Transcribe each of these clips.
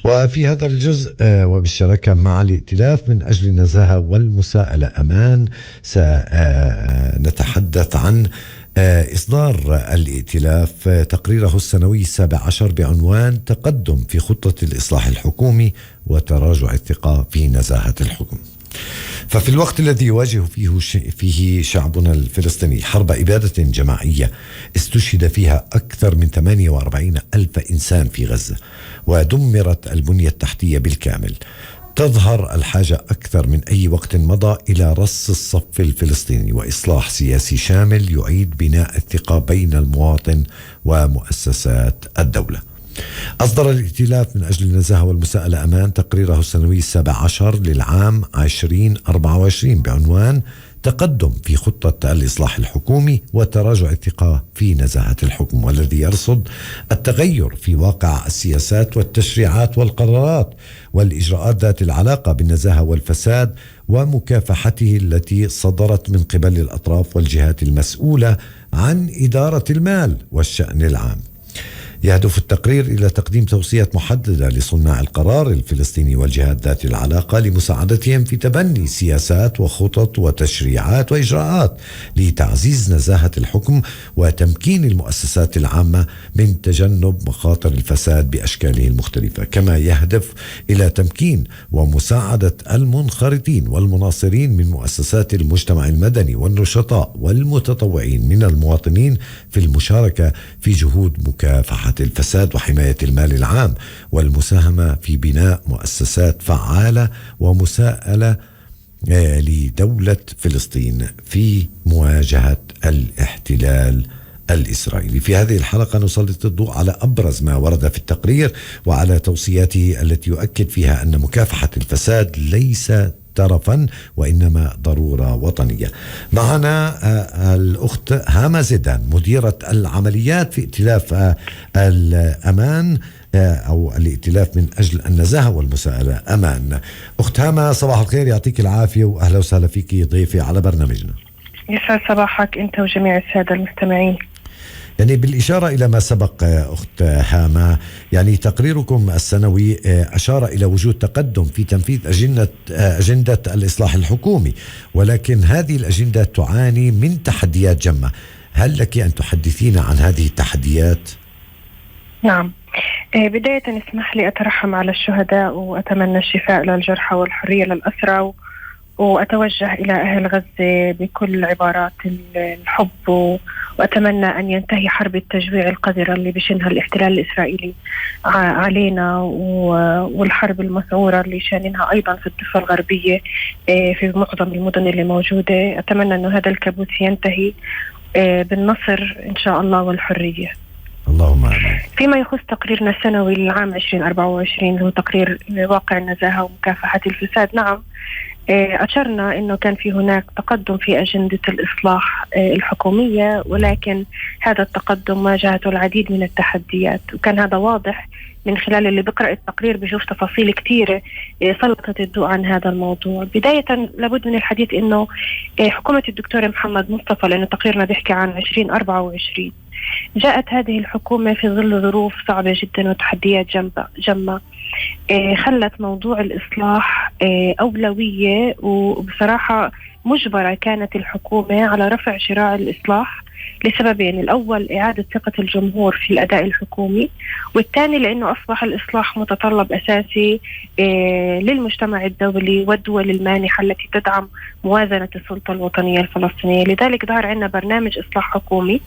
وفي هذا الجزء وبالشراكة مع الائتلاف من أجل النزاهة والمساءلة أمان سنتحدث عن إصدار الائتلاف تقريره السنوي 17 بعنوان تقدم في خطة الإصلاح الحكومي وتراجع الثقة في نزاهة الحكم. ففي الوقت الذي يواجه فيه شعبنا الفلسطيني حرب إبادة جماعية استشهد فيها أكثر من 48 ألف إنسان في غزة ودمرت البنية التحتية بالكامل، تظهر الحاجة أكثر من أي وقت مضى إلى رص الصف الفلسطيني وإصلاح سياسي شامل يعيد بناء الثقة بين المواطن ومؤسسات الدولة. أصدر الائتلاف من أجل النزاهة والمساءلة أمان تقريره السنوي 17 للعام 2024 بعنوان تقدم في خطة الإصلاح الحكومي وتراجع الثقة في نزاهة الحكم، والذي يرصد التغير في واقع السياسات والتشريعات والقرارات والإجراءات ذات العلاقة بالنزاهة والفساد ومكافحته التي صدرت من قبل الأطراف والجهات المسؤولة عن إدارة المال والشأن العام. يهدف التقرير إلى تقديم توصيات محددة لصناع القرار الفلسطيني والجهات ذات العلاقة لمساعدتهم في تبني سياسات وخطط وتشريعات وإجراءات لتعزيز نزاهة الحكم وتمكين المؤسسات العامة من تجنب مخاطر الفساد بأشكاله المختلفة، كما يهدف إلى تمكين ومساعدة المنخرطين والمناصرين من مؤسسات المجتمع المدني والنشطاء والمتطوعين من المواطنين في المشاركة في جهود مكافحة الفساد وحماية المال العام والمساهمة في بناء مؤسسات فعالة ومساءلة لدولة فلسطين في مواجهة الاحتلال الإسرائيلي. في هذه الحلقة نسلط الضوء على أبرز ما ورد في التقرير وعلى توصياته التي يؤكد فيها أن مكافحة الفساد ليس ترفا وإنما ضرورة وطنية. معنا الأخت هامة زيدان مديرة العمليات في ائتلاف الأمان أو الائتلاف من أجل النزاهة والمساءلة أمان. أخت هامة صباح الخير، يعطيك العافية وأهلا وسهلا فيك ضيفي على برنامجنا. يسعد صباحك أنت وجميع السادة المستمعين. يعني بالإشارة إلى ما سبق أخت هامة، يعني تقريركم السنوي أشار إلى وجود تقدم في تنفيذ أجندة الإصلاح الحكومي، ولكن هذه الأجندة تعاني من تحديات جمة. هل لك أن تحدثينا عن هذه التحديات؟ نعم، بداية اسمح لي أترحم على الشهداء وأتمنى الشفاء للجرحى والحرية للأسرى، وأتوجه إلى أهل غزة بكل عبارات الحب، وأتمنى أن ينتهي حرب التجويع القذرة اللي بشنها الاحتلال الإسرائيلي علينا، والحرب المسعورة اللي شاننها أيضا في الضفة الغربية في معظم المدن اللي موجودة. أتمنى أن هذا الكابوس ينتهي بالنصر إن شاء الله والحرية. اللهم آمين. فيما يخص تقريرنا السنوي للعام 2024 هو تقرير واقع النزاهة ومكافحة الفساد، نعم أشرنا أنه كان في هناك تقدم في أجندة الإصلاح الحكومية، ولكن هذا التقدم واجهته العديد من التحديات، وكان هذا واضح من خلال اللي بقرأ التقرير بشوف تفاصيل كثيرة سلطت الضوء عن هذا الموضوع. بداية لابد من الحديث أنه حكومة الدكتور محمد مصطفى، لأنه تقريرنا بيحكي عن 2024، جاءت هذه الحكومة في ظل ظروف صعبة جدا وتحديات جمة خلت موضوع الإصلاح أولوية، وبصراحة مجبرة كانت الحكومة على رفع شراع الإصلاح لسببين: الأول إعادة ثقة الجمهور في الأداء الحكومي، والثاني لأنه أصبح الإصلاح متطلب أساسي للمجتمع الدولي والدول المانحة التي تدعم موازنة السلطة الوطنية الفلسطينية. لذلك ظهر عندنا برنامج إصلاح حكومي،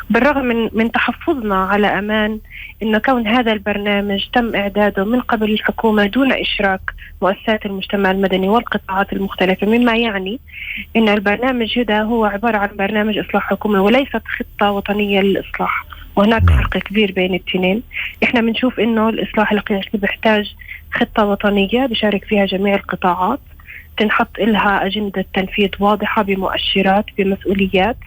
بالرغم من تحفظنا على أمان إنه كون هذا البرنامج تم إعداده من قبل الحكومة دون إشراك مؤسسات المجتمع المدني والقطاعات المختلفة، مما يعني إن البرنامج هذا هو عبارة عن برنامج إصلاح حكومي وليست خطة وطنية للإصلاح، وهناك فرق كبير بين الاثنين. إحنا بنشوف إنه الإصلاح الحقيقي بيحتاج خطة وطنية بشارك فيها جميع القطاعات، تنحط لها أجندة تنفيذ واضحة بمؤشرات بمسؤوليات،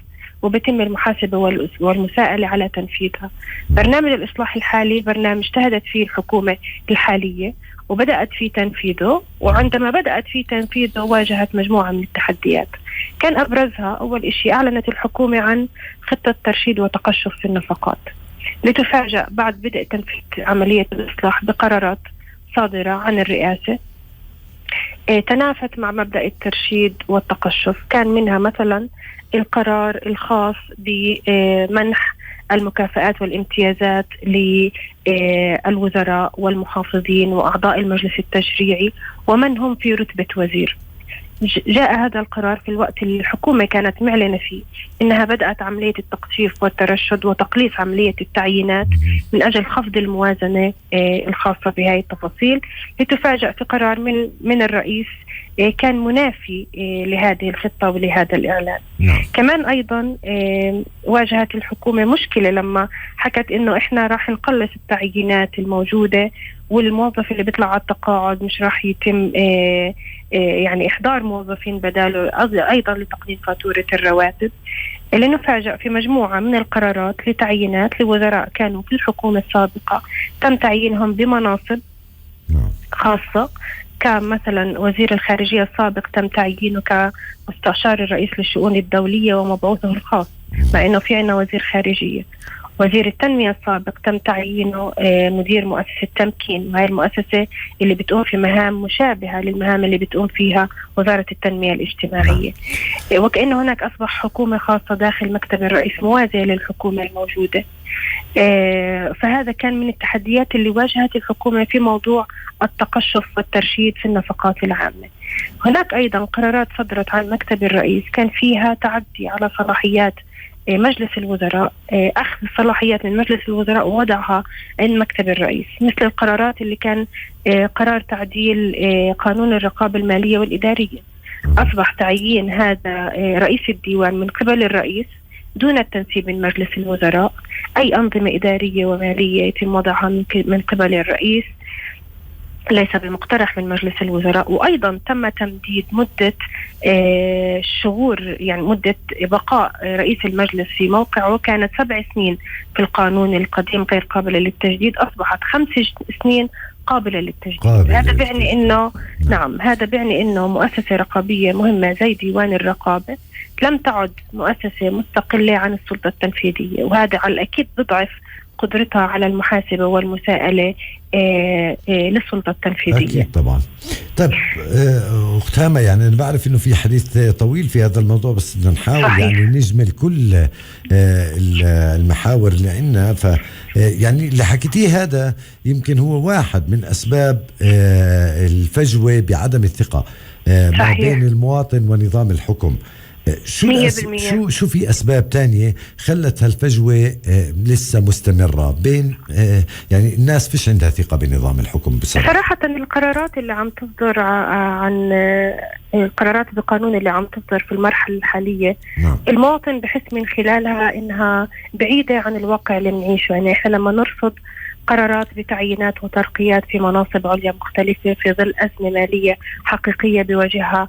وبتم المحاسبة والمساءلة على تنفيذها. برنامج الإصلاح الحالي برنامج اجتهدت فيه الحكومة الحالية وبدأت في تنفيذه، وعندما بدأت في تنفيذه واجهت مجموعة من التحديات. كان أبرزها أول إشي أعلنت الحكومة عن خطة ترشيد وتقشف في النفقات، لتفاجأ بعد بدء تنفيذ عملية الإصلاح بقرارات صادرة عن الرئاسة تنافت مع مبدأ الترشيد والتقشف. كان منها مثلا القرار الخاص بمنح المكافآت والامتيازات للوزراء والمحافظين وأعضاء المجلس التشريعي ومن هم في رتبة وزير. جاء هذا القرار في الوقت اللي الحكومة كانت معلنة فيه إنها بدأت عملية التقشيف والترشد وتقليص عملية التعيينات من أجل خفض الموازنة الخاصة بهذه التفاصيل، لتفاجأ في قرار من الرئيس كان منافي لهذه الخطة ولهذا الإعلان. كمان أيضا واجهت الحكومة مشكلة لما حكت إنه إحنا راح نقلص التعيينات الموجودة، والموظف اللي بيطلع على التقاعد مش راح يتم يعني إحضار موظفين بداله، أيضا لتقليل فاتورة الرواتب. اللي نفاجأ في مجموعة من القرارات لتعيينات لوزراء كانوا في الحكومة السابقة تم تعيينهم بمناصب خاصة، كان مثلا وزير الخارجية السابق تم تعيينه كمستشار الرئيس للشؤون الدولية ومبعوثه الخاص، مع أنه في عنا وزير خارجية. وزير التنمية السابق تم تعيينه مدير مؤسسة تمكين، وهي المؤسسة اللي بتقوم في مهام مشابهة للمهام اللي بتقوم فيها وزارة التنمية الاجتماعية. وكأنه هناك أصبح حكومة خاصة داخل مكتب الرئيس موازية للحكومة الموجودة. فهذا كان من التحديات اللي واجهت الحكومة في موضوع التقشف والترشيد في النفقات العامة. هناك أيضا قرارات صدرت عن مكتب الرئيس كان فيها تعدي على صلاحيات مجلس الوزراء، أخذ الصلاحيات من مجلس الوزراء ووضعها عند مكتب الرئيس، مثل القرارات اللي كان قرار تعديل قانون الرقابة المالية والإدارية. أصبح تعيين هذا رئيس الديوان من قبل الرئيس دون التنسيب من مجلس الوزراء. أي أنظمة إدارية ومالية يتم وضعها من قبل الرئيس، ليس بمقترح من مجلس الوزراء. وأيضا تم تمديد مدة شهور، يعني مدة بقاء رئيس المجلس في موقعه كانت 7 سنين في القانون القديم غير قابلة للتجديد، أصبحت 5 سنين قابلة للتجديد. هذا بيعني إنه هذا بيعني إنه مؤسسة رقابية مهمة زي ديوان الرقابة لم تعد مؤسسة مستقلة عن السلطة التنفيذية، وهذا على الأكيد بضعف قدرتها على المحاسبة والمساءلة للسلطة التنفيذية. أكيد طبعا. طيب أخت هامة، يعني أنا بعرف إنه في حديث طويل في هذا الموضوع، بس بدنا نحاول صحيح. يعني نجمل كل المحاور اللي عندنا. يعني اللي حكيتيه هذا يمكن هو واحد من أسباب الفجوة بعدم الثقة ما بين المواطن ونظام الحكم. شو في أسباب تانية خلت هالفجوة لسه مستمرة بين يعني الناس فيش عندها ثقة بنظام الحكم صراحة القرارات اللي عم تصدر عن القرارات بالقانون اللي عم تصدر في المرحلة الحالية المواطن بحس من خلالها إنها بعيدة عن الواقع اللي بنعيشه. يعني إحنا لما نرصد قرارات بتعيينات وترقيات في مناصب عليا مختلفة في ظل أزمة مالية حقيقية بواجهها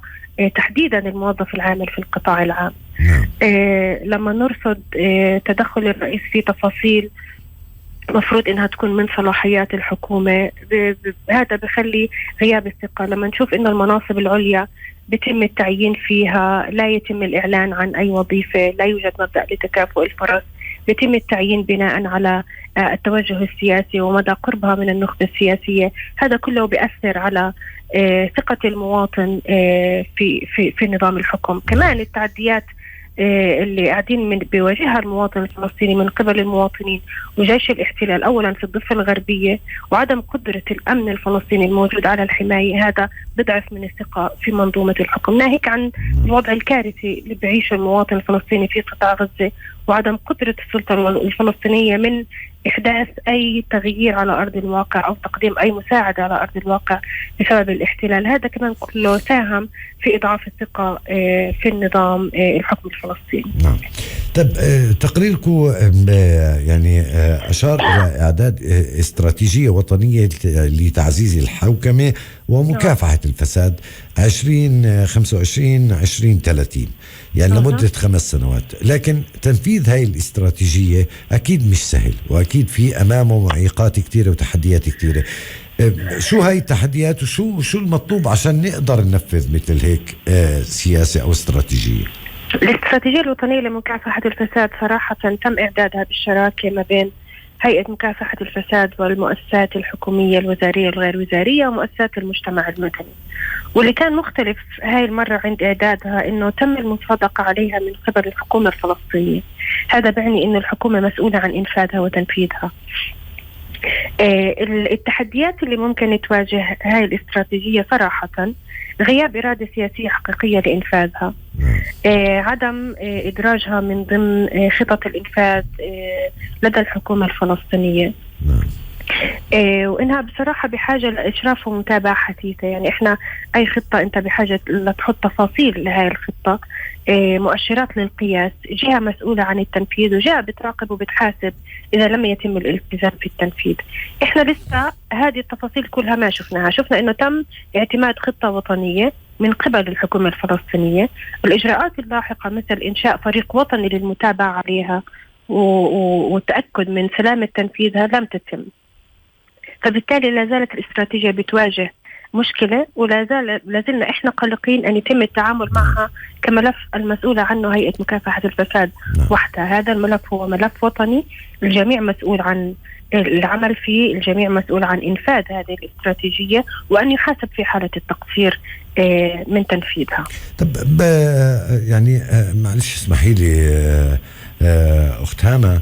تحديدا الموظف العامل في القطاع العام، لما نرصد تدخل الرئيس في تفاصيل مفروض انها تكون من صلاحيات الحكومة، هذا بخلي غياب الثقة. لما نشوف انه المناصب العليا بيتم التعيين فيها، لا يتم الإعلان عن أي وظيفة، لا يوجد مبدأ لتكافؤ الفرص، بيتم التعيين بناء على التوجه السياسي ومدى قربها من النخبة السياسية، هذا كله بيأثر على ثقة المواطن في نظام الحكم. كمان التعديات اللي قاعدين بيواجهها المواطن الفلسطيني من قبل المواطنين وجيش الاحتلال أولا في الضفة الغربية، وعدم قدرة الأمن الفلسطيني الموجود على الحماية، هذا بضعف من الثقة في منظومة الحكم، ناهيك عن الوضع الكارثي اللي بيعيشه المواطن الفلسطيني في قطاع غزة، وعدم قدرة السلطة الفلسطينية من إحداث أي تغيير على أرض الواقع أو تقديم أي مساعدة على أرض الواقع بسبب الاحتلال. هذا كمان كله ساهم في إضعاف الثقة في النظام الحكم الفلسطيني. نعم. طب تقريركم يعني أشار إلى إعداد استراتيجية وطنية لتعزيز الحوكمة ومكافحة الفساد 2025-2030، يعني لمدة 5 سنوات، لكن تنفيذ هاي الاستراتيجية أكيد مش سهل، وأكيد في أمامه معيقات كتيرة وتحديات كتيرة. شو هاي التحديات وشو المطلوب عشان نقدر ننفذ مثل هيك سياسة أو استراتيجية؟ الاستراتيجية الوطنية لمكافحة الفساد صراحة تم إعدادها بالشراكة ما بين هيئة مكافحة الفساد والمؤسسات الحكومية الوزارية الغير وزارية ومؤسسات المجتمع المدني. واللي كان مختلف هاي المرة عند إعدادها إنه تم المصادقة عليها من قبل الحكومة الفلسطينية. هذا بعني إنه الحكومة مسؤولة عن إنفاذها وتنفيذها. التحديات اللي ممكن تواجه هاي الاستراتيجية صراحة غياب إرادة سياسية حقيقية لإنفاذها، عدم إدراجها من ضمن خطط الإنفاذ لدى الحكومة الفلسطينية، وإنها بصراحة بحاجة لإشراف ومتابعة حثيثة. يعني إحنا أي خطة أنت بحاجة لتحط تفاصيل لهذه الخطة، مؤشرات للقياس، جهة مسؤولة عن التنفيذ وجهة بتراقب وبتحاسب إذا لم يتم الالتزام في التنفيذ. إحنا لسه هذه التفاصيل كلها ما شفناها. شفنا إنه تم اعتماد خطة وطنية من قبل الحكومة الفلسطينية. الإجراءات اللاحقة مثل إنشاء فريق وطني للمتابعة عليها والتأكد من سلامة تنفيذها لم تتم. فبالتالي لا زالت الاستراتيجية بتواجه مشكلة، لازلنا إحنا قلقين أن يتم التعامل معها كملف المسؤولة عنه هيئة مكافحة الفساد وحدها. هذا الملف هو ملف وطني، الجميع مسؤول عن العمل فيه، الجميع مسؤول عن إنفاذ هذه الاستراتيجية وأن يحاسب في حالة التقصير من تنفيذها. طب يعني معلش اسمحي لي أخت هامة،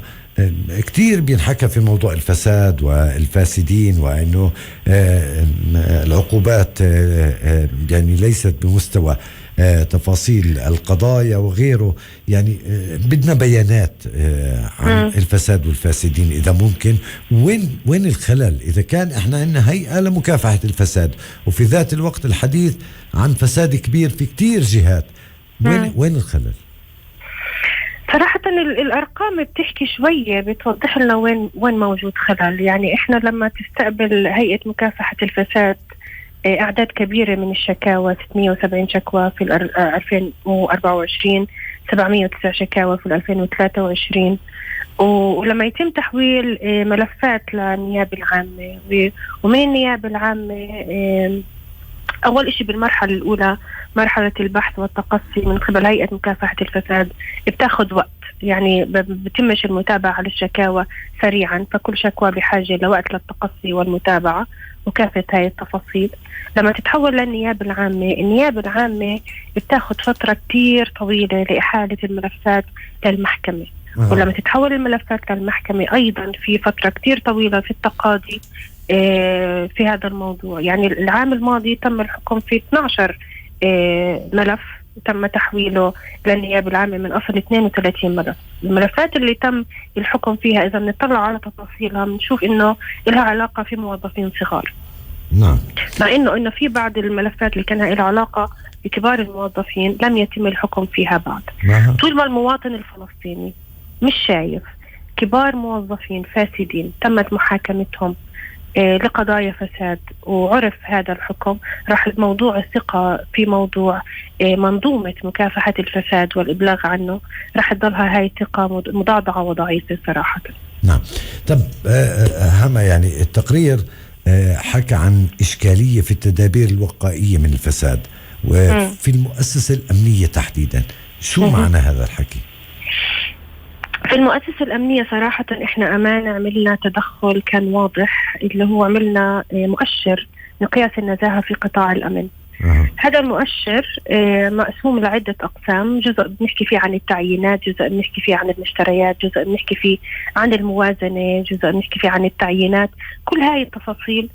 كتير بينحكى في موضوع الفساد والفاسدين وأنه العقوبات يعني ليست بمستوى تفاصيل القضايا وغيره. يعني بدنا بيانات عن الفساد والفاسدين إذا ممكن. وين الخلل؟ إذا كان إحنا عندنا هيئة لمكافحة الفساد وفي ذات الوقت الحديث عن فساد كبير في كتير جهات، وين الخلل؟ صراحة الأرقام بتحكي شوية، بتوضح لنا وين موجود خلل. يعني إحنا لما تستقبل هيئة مكافحة الفساد أعداد كبيرة من الشكاوى، 670 شكوى في 2024، 709 شكاوى في 2023، ولما يتم تحويل ملفات للنيابة العامة، ومن النيابة العامة أول إشي بالمرحلة الأولى مرحلة البحث والتقصي من قبل هيئة مكافحة الفساد بتاخذ وقت، يعني بتمش المتابعة على الشكاوى سريعا، فكل شكوى بحاجة لوقت للتقصي والمتابعة وكافة هاي التفاصيل. لما تتحول للنيابة العامة، النيابة العامة بتاخذ فترة كتير طويلة لإحالة الملفات للمحكمة، ولما تتحول الملفات للمحكمة أيضا في فترة كتير طويلة في التقاضي في هذا الموضوع. يعني العام الماضي تم الحكم في 12 ملف تم تحويله للنيابة العامة من أصل 32 ملف. الملفات اللي تم الحكم فيها إذا نطلع على تفاصيلها بنشوف إنه لها علاقة في موظفين صغار. نعم. مع إنه في بعض الملفات اللي كانها لها علاقة بكبار الموظفين لم يتم الحكم فيها بعد. طول ما المواطن الفلسطيني مش شايف كبار موظفين فاسدين تمت محاكمتهم لقضايا فساد وعرف هذا الحكم، راح موضوع الثقة في موضوع منظومة مكافحة الفساد والإبلاغ عنه راح تضلها هاي الثقة مضاعضة وضعيفة صراحة. نعم. طب هما يعني التقرير حكى عن إشكالية في التدابير الوقائية من الفساد وفي المؤسسة الأمنية تحديدا. شو معنى هذا الحكي؟ في المؤسسة الأمنية صراحة إحنا أمانة عملنا تدخل كان واضح، اللي هو عملنا مؤشر لقياس النزاهة في قطاع الأمن. هذا المؤشر مقسوم لعدة أقسام، جزء بنحكي فيه عن التعيينات، جزء بنحكي فيه عن المشتريات، جزء بنحكي فيه عن الموازنة، جزء بنحكي فيه عن التعيينات. كل هاي التفاصيل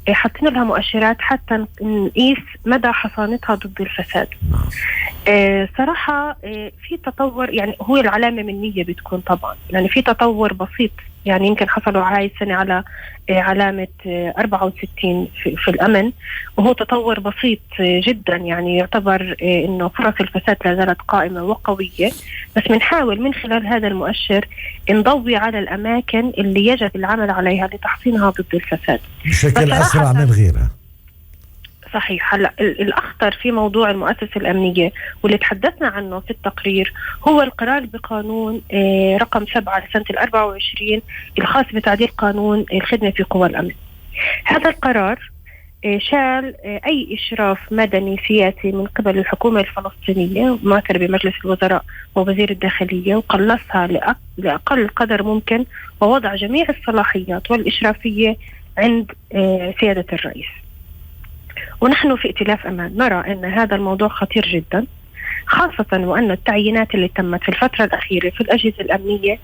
حطينا لها مؤشرات حتى نقيس مدى حصانتها ضد الفساد. صراحة في تطور، يعني هو العلامة منية بتكون طبعا، يعني في تطور بسيط. يعني يمكن حصلوا هاي السنة على علامة 64 في الأمن، وهو تطور بسيط جدا. يعني يعتبر إنه فرص الفساد لا زالت قائمة وقوية، بس بنحاول من خلال هذا المؤشر نضوي على الأماكن اللي يجب العمل عليها لتحصينها ضد الفساد بشكل أسرع من غيرها. صحيح. هلا الأخطر في موضوع المؤسسة الأمنية واللي تحدثنا عنه في التقرير هو القرار بقانون رقم 7 لسنة 24 الخاص بتعديل قانون الخدمة في قوى الأمن. هذا القرار شال أي إشراف مدني سياسي من قبل الحكومة الفلسطينية ممثلة بمجلس الوزراء ووزير الداخلية، وقلصها لأقل قدر ممكن، ووضع جميع الصلاحيات والإشرافية عند سيادة الرئيس. ونحن في ائتلاف أمان نرى أن هذا الموضوع خطير جدا، خاصة وأن التعيينات اللي تمت في الفترة الأخيرة في الأجهزة الأمنية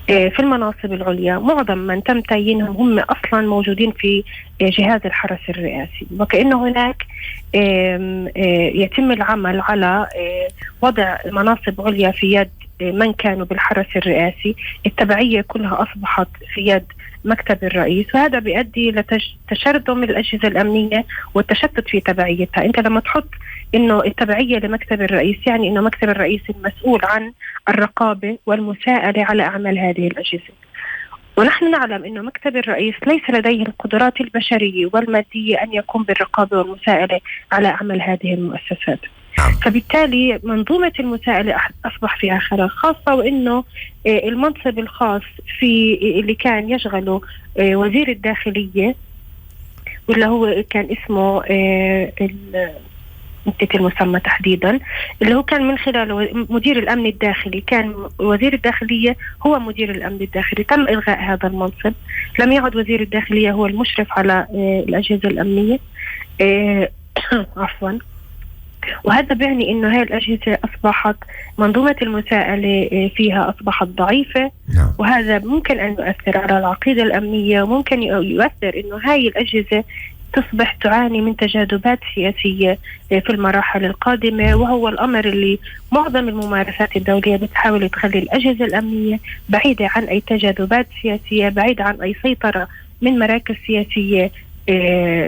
في المناصب العليا معظم من تم تعيينهم هم أصلا موجودين في جهاز الحرس الرئاسي، وكأنه هناك يتم العمل على وضع مناصب عليا في يد من كانوا بالحرس الرئاسي. التبعية كلها أصبحت في يد مكتب الرئيس، وهذا بيؤدي لتشرذم الأجهزة الأمنية والتشتت في تبعيتها. أنت لما تحط إنه التبعية لمكتب الرئيس يعني إنه مكتب الرئيس المسؤول عن الرقابة والمساءلة على أعمال هذه الأجهزة، ونحن نعلم إنه مكتب الرئيس ليس لديه القدرات البشرية والمادية أن يقوم بالرقابة والمساءلة على أعمال هذه المؤسسات. فبالتالي منظومة المساءلة أصبح فيها خلل، خاصة وإنه المنصب الخاص في اللي كان يشغله وزير الداخلية، واللي هو كان اسمه نسيت المسمى تحديدا، اللي هو كان من خلاله مدير الأمن الداخلي، كان وزير الداخلية هو مدير الأمن الداخلي، تم إلغاء هذا المنصب، لم يعد وزير الداخلية هو المشرف على الأجهزة الأمنية عفوا. وهذا بيعني إنه هاي الأجهزة أصبحت منظومة المساءلة فيها أصبحت ضعيفة، وهذا ممكن أن يؤثر على العقيدة الأمنية، وممكن يؤثر إنه هاي الأجهزة تصبح تعاني من تجاذبات سياسية في المراحل القادمة، وهو الأمر اللي معظم الممارسات الدولية بتحاول تخلي الأجهزة الأمنية بعيدة عن أي تجاذبات سياسية، بعيدة عن أي سيطرة من مراكز سياسية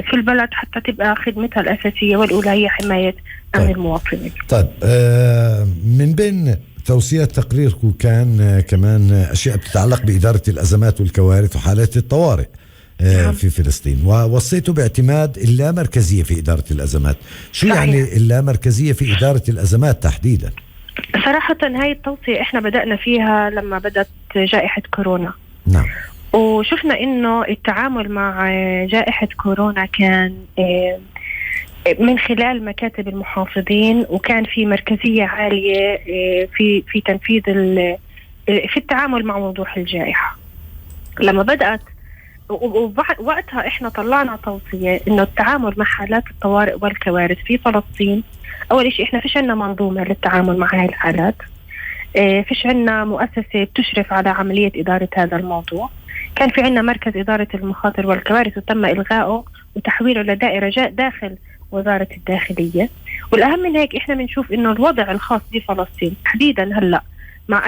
في البلد، حتى تبقى خدمتها الأساسية والأولى هي حماية أمن المواطنين. طيب من بين توصيات تقريركم كان كمان أشياء بتتعلق بإدارة الأزمات والكوارث وحالات الطوارئ في فلسطين، ووصيته باعتماد اللامركزية في إدارة الأزمات. شو صحيح. يعني اللامركزية في إدارة الأزمات تحديدا؟ صراحة هاي التوصية إحنا بدأنا فيها لما بدأت جائحة كورونا. نعم. وشفنا إنه التعامل مع جائحة كورونا كان من خلال مكاتب المحافظين، وكان في مركزية عالية في تنفيذ في التعامل مع موضوع الجائحة. لما بدأت وقتها احنا طلعنا توصية انه التعامل مع حالات الطوارئ والكوارث في فلسطين، اول شيء احنا فيش عنا منظومة للتعامل مع هاي الحالات، فيش عنا مؤسسة تشرف على عملية ادارة هذا الموضوع. كان في عنا مركز ادارة المخاطر والكوارث وتم الغائه وتحويله لدائرة داخل وزارة الداخلية. والاهم من هيك احنا بنشوف انه الوضع الخاص بفلسطين تحديدا هلأ مع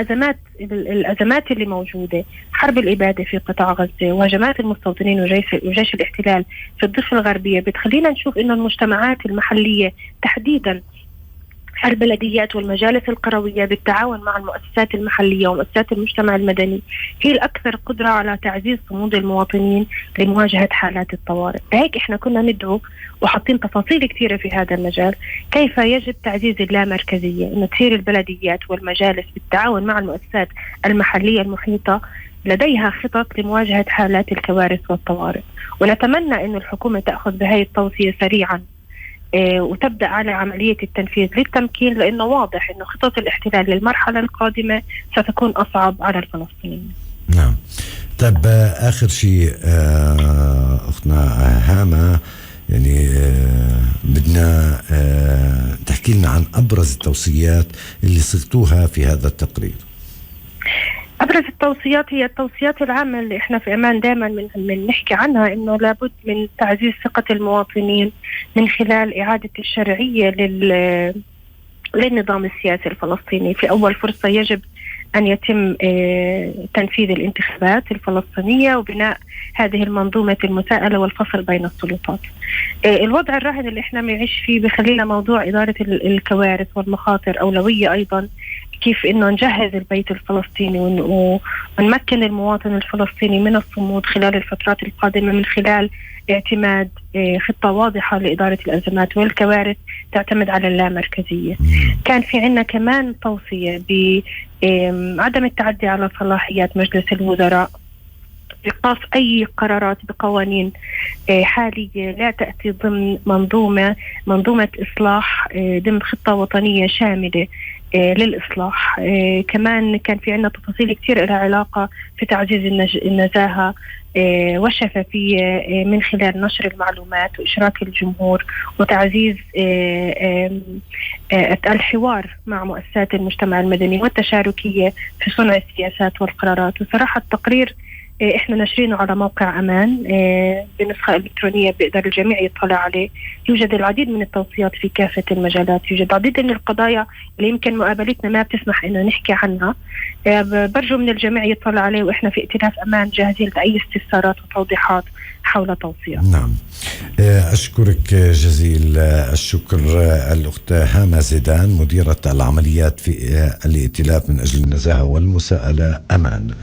الأزمات اللي موجودة، حرب الإبادة في قطاع غزة وهجمات المستوطنين وجيش الاحتلال في الضفة الغربية، بتخلينا نشوف إنه المجتمعات المحلية تحديدا البلديات والمجالس القروية بالتعاون مع المؤسسات المحلية ومؤسسات المجتمع المدني هي الأكثر قدرة على تعزيز صمود المواطنين لمواجهة حالات الطوارئ. هيك إحنا كنا ندعو وحاطين تفاصيل كثيرة في هذا المجال، كيف يجب تعزيز اللامركزية، إنه تصير البلديات والمجالس بالتعاون مع المؤسسات المحلية المحيطة لديها خطط لمواجهة حالات الكوارث والطوارئ. ونتمنى إنه الحكومة تأخذ بهاي التوصية سريعا وتبدأ على عملية التنفيذ للتمكين، لأنه واضح أنه خطط الاحتلال للمرحلة القادمة ستكون أصعب على الفلسطينيين. نعم. طيب آخر شيء أختنا هامة، يعني بدنا تحكي لنا عن أبرز التوصيات اللي صغتوها في هذا التقرير. أبرز التوصيات هي التوصيات العامة اللي إحنا في أمان دائما من نحكي عنها، إنه لابد من تعزيز ثقة المواطنين من خلال إعادة الشرعية للنظام السياسي الفلسطيني. في أول فرصة يجب أن يتم تنفيذ الانتخابات الفلسطينية وبناء هذه المنظومة المساءلة والفصل بين السلطات. الوضع الراهن اللي إحنا بنعيش فيه بخلينا موضوع إدارة الكوارث والمخاطر أولوية أيضا، كيف إنه نجهز البيت الفلسطيني ونمكن المواطن الفلسطيني من الصمود خلال الفترات القادمة من خلال اعتماد خطة واضحة لإدارة الأزمات والكوارث تعتمد على اللامركزية. كان في عنا كمان توصية بعدم التعدي على صلاحيات مجلس الوزراء، إيقاف أي قرارات بقوانين حالية لا تأتي ضمن منظومة إصلاح ضمن خطة وطنية شاملة للإصلاح. كمان كان في عنا تفاصيل كتير لها علاقة في تعزيز النزاهة والشفافية من خلال نشر المعلومات وإشراك الجمهور وتعزيز الحوار مع مؤسسات المجتمع المدني والتشاركية في صنع السياسات والقرارات. وصراحة التقرير احنا نشرينه على موقع امان بنسخة الكترونية بيقدر الجميع يطلع عليه. يوجد العديد من التوصيات في كافة المجالات، يوجد العديد من القضايا اللي يمكن مقابلتنا ما بتسمح انه نحكي عنها. برجو من الجميع يطلع عليه، واحنا في ائتلاف امان جاهزين لاي استفسارات وتوضيحات حول توصية. نعم، أشكرك جزيل الشكر الأخت هامة زيدان، مديرة العمليات في الائتلاف من أجل النزاهة والمساءلة أمان.